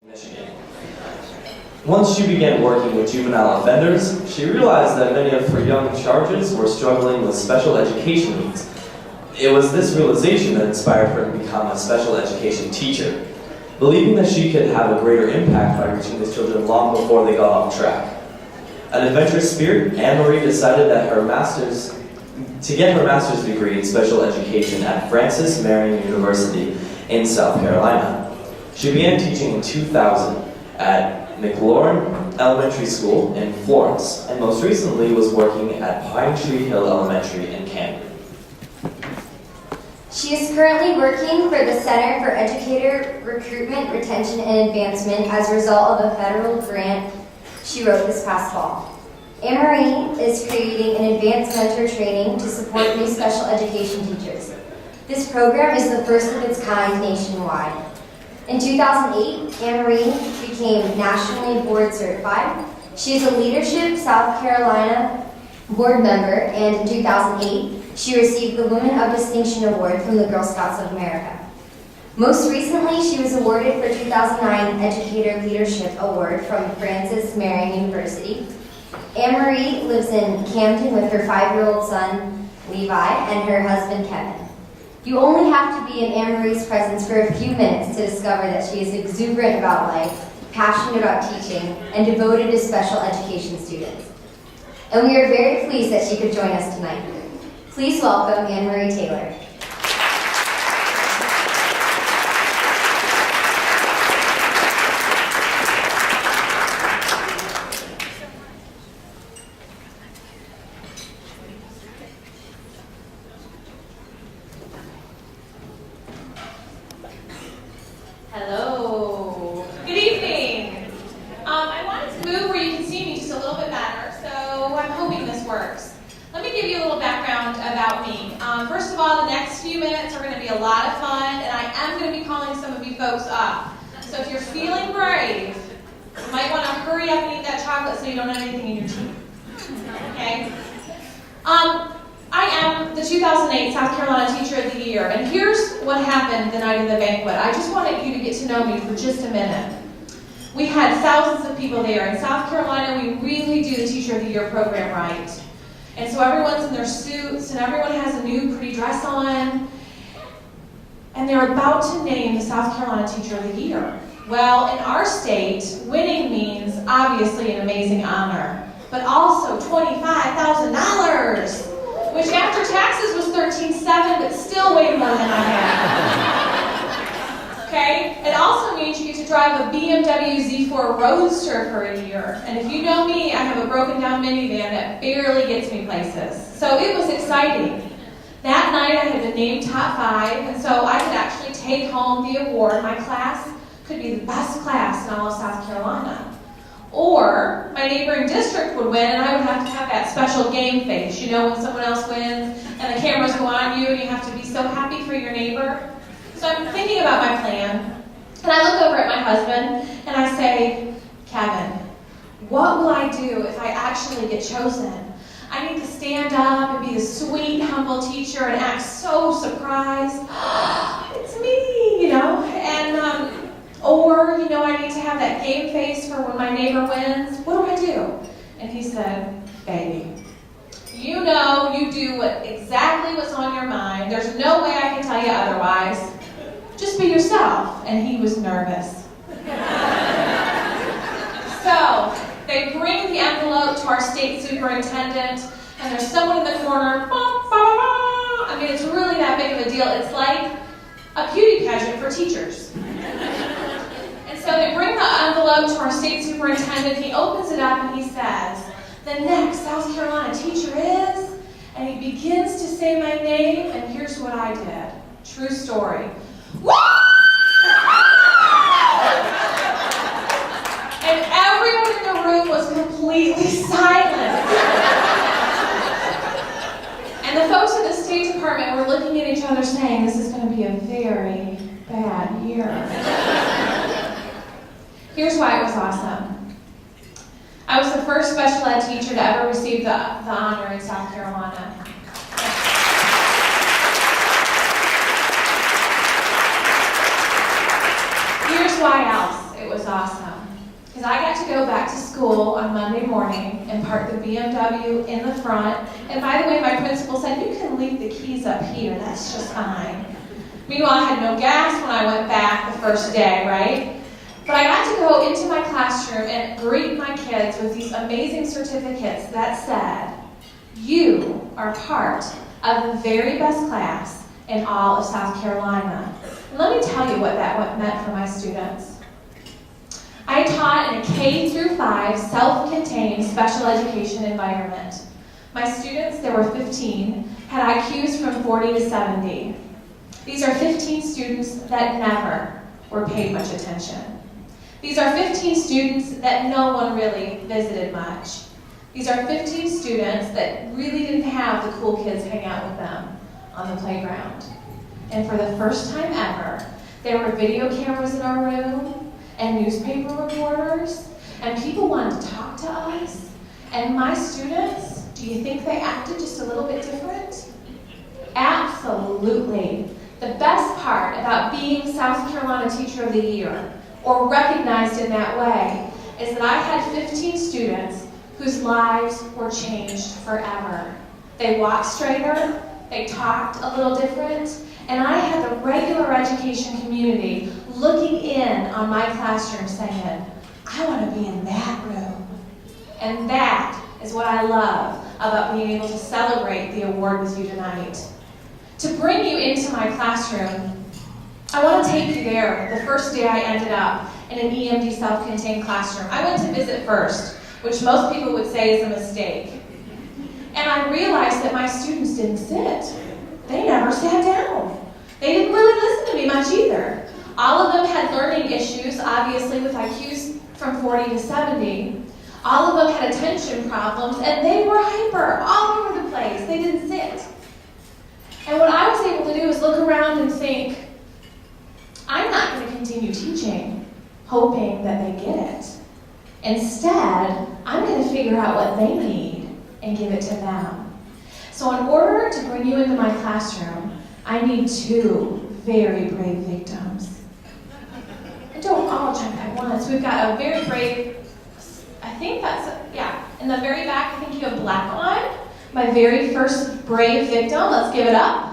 Michigan. Once she began working with juvenile offenders, she realized that many of her young charges were struggling with special education needs. It was this realization that inspired her to become a special education teacher, believing that she could have a greater impact by reaching these children long before they got off track. An adventurous spirit, Anne-Marie decided that to get her master's degree in special education at Francis Marion University in South Carolina. She began teaching in 2000 at McLaurin Elementary School in Florence, and most recently was working at Pine Tree Hill Elementary in Camden. She is currently working for the Center for Educator Recruitment, Retention, and Advancement as a result of a federal grant she wrote this past fall. Anne-Marie is creating an advanced mentor training to support new special education teachers. This program is the first of its kind nationwide. In 2008, Anne-Marie became nationally board certified. She is a Leadership South Carolina board member, and in 2008, she received the Women of Distinction Award from the Girl Scouts of America. Most recently, she was awarded for 2009 Educator Leadership Award from Francis Marion University. Anne-Marie lives in Camden with her 5-year-old son, Levi, and her husband, Kevin. You only have to be in Anne-Marie's presence for a few minutes to discover that she is exuberant about life, passionate about teaching, and devoted to special education students. And we are very pleased that she could join us tonight. Please welcome Anne-Marie Taylor. Hello. Good evening. I wanted to move where you can see me just a little bit better, so I'm hoping this works. Let me give you a little background about me. First of all, the next few minutes are going to be a lot of fun, and I am going to be calling some of you folks up. So if you're feeling brave, you might want to hurry up and eat that chocolate so you don't have anything in your teeth. Okay? I am the 2008 South Carolina Teacher of the Year, and here's what happened the night of the banquet. I just wanted you to get to know me for just a minute. We had thousands of people there. In South Carolina, we really do the Teacher of the Year program right. And so everyone's in their suits, and everyone has a new pretty dress on, and they're about to name the South Carolina Teacher of the Year. Well, in our state, winning means obviously an amazing honor, but also $25,000. Which after taxes was $13,700, but still way more than I had. Okay? It also means you get to drive a BMW Z4 Roadster for a year. And if you know me, I have a broken down minivan that barely gets me places. So it was exciting. That night I had been named top 5, and so I could actually take home the award. My class could be the best class in all of South Carolina. Or my neighboring district would win, and I would have to have that special game face. You know, when someone else wins, and the cameras go on you, and you have to be so happy for your neighbor. So I'm thinking about my plan, and I look over at my husband, and I say, Kevin, what will I do if I actually get chosen? I need to stand up and be a sweet, humble teacher and act so surprised. It's me, you know, and or, you know, I need to have that game face for when my neighbor wins. What do I do? And he said, baby, you know you do exactly what's on your mind. There's no way I can tell you otherwise. Just be yourself. And he was nervous. So they bring the envelope to our state superintendent, and there's someone in the corner. I mean, it's really that big of a deal. It's like a beauty pageant for teachers. So they bring the envelope to our state superintendent. He opens it up and he says, the next South Carolina teacher is, and he begins to say my name, and here's what I did. True story. Woo! And everyone in the room was completely silent. And the folks in the State Department were looking at each other saying, this is going to be a very bad year. Here's why it was awesome. I was the first special ed teacher to ever receive the honor in South Carolina. Here's why else it was awesome. Because I got to go back to school on Monday morning and park the BMW in the front. And by the way, my principal said, you can leave the keys up here, that's just fine. Meanwhile, I had no gas when I went back the first day, right? But I got to go into my classroom and greet my kids with these amazing certificates that said, you are part of the very best class in all of South Carolina. And let me tell you what that meant for my students. I taught in a K through 5 self-contained special education environment. My students, there were 15, had IQs from 40 to 70. These are 15 students that never were paid much attention. These are 15 students that no one really visited much. These are 15 students that really didn't have the cool kids hang out with them on the playground. And for the first time ever, there were video cameras in our room, and newspaper reporters, and people wanted to talk to us. And my students, do you think they acted just a little bit different? Absolutely. The best part about being South Carolina Teacher of the Year, or recognized in that way, is that I had 15 students whose lives were changed forever. They walked straighter, they talked a little different, and I had the regular education community looking in on my classroom saying, I want to be in that room. And that is what I love about being able to celebrate the award with you tonight. To bring you into my classroom, I want to take you there. The first day I ended up in an EMD self-contained classroom. I went to visit first, which most people would say is a mistake. And I realized that my students didn't sit. They never sat down. They didn't really listen to me much either. All of them had learning issues, obviously with IQs from 40 to 70. All of them had attention problems, and they were hyper all over the place. They didn't sit. And what I was able to do is look around and think, I'm not going to continue teaching, hoping that they get it. Instead, I'm going to figure out what they need and give it to them. So in order to bring you into my classroom, I need 2 very brave victims. Don't all jump at once. We've got a very brave, in the very back, I think you have black on. My very first brave victim, let's give it up.